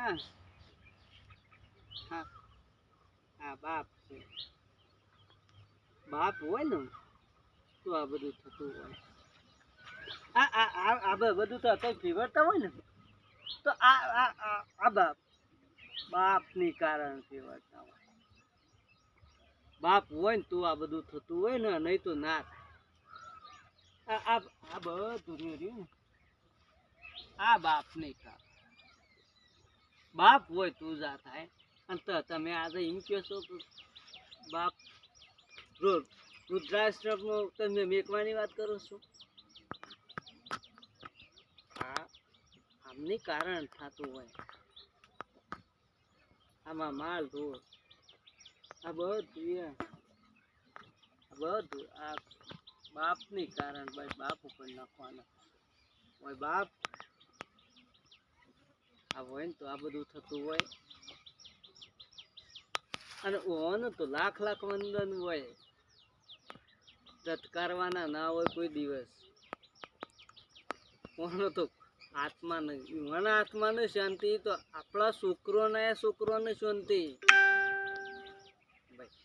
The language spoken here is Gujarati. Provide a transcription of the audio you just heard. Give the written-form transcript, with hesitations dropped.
હા હા હા બાપ છે. બાપ હોય ને તો આ બધું થતું હોય. આ બધું તો કઈ પીવડતા હોય ને તો આ બાપની કારણ પીવડતા હોય. બાપ હોય ને તો આ બધું થતું હોય ને, નહીં તો ના થાય. આ બધું રહ્યું ને આ બાપની કારણ. બાપ હોય તું જા થાય. અને તો તમે આજે એમ કહો છો કે બાપ વૃદ્ધાશ્રમમાં તમે મેકવાની વાત કરો છો. આ આમની કારણ થતું હોય. આમાં માલ ઢોર આ બધું આ બાપની કારણ. ભાઈ બાપ ઉપર નાખવાના હોય. બાપ આ હોય ને તો આ બધું થતું હોય. અને ઓનું તો લાખ લાખ વંદન હોય. તત્કારવાના ના હોય કોઈ દિવસ. ઓનો તો આત્મા નહીં, એના આત્માને શાંતિ તો આપણા છોકરોને શાંતિ ભાઈ.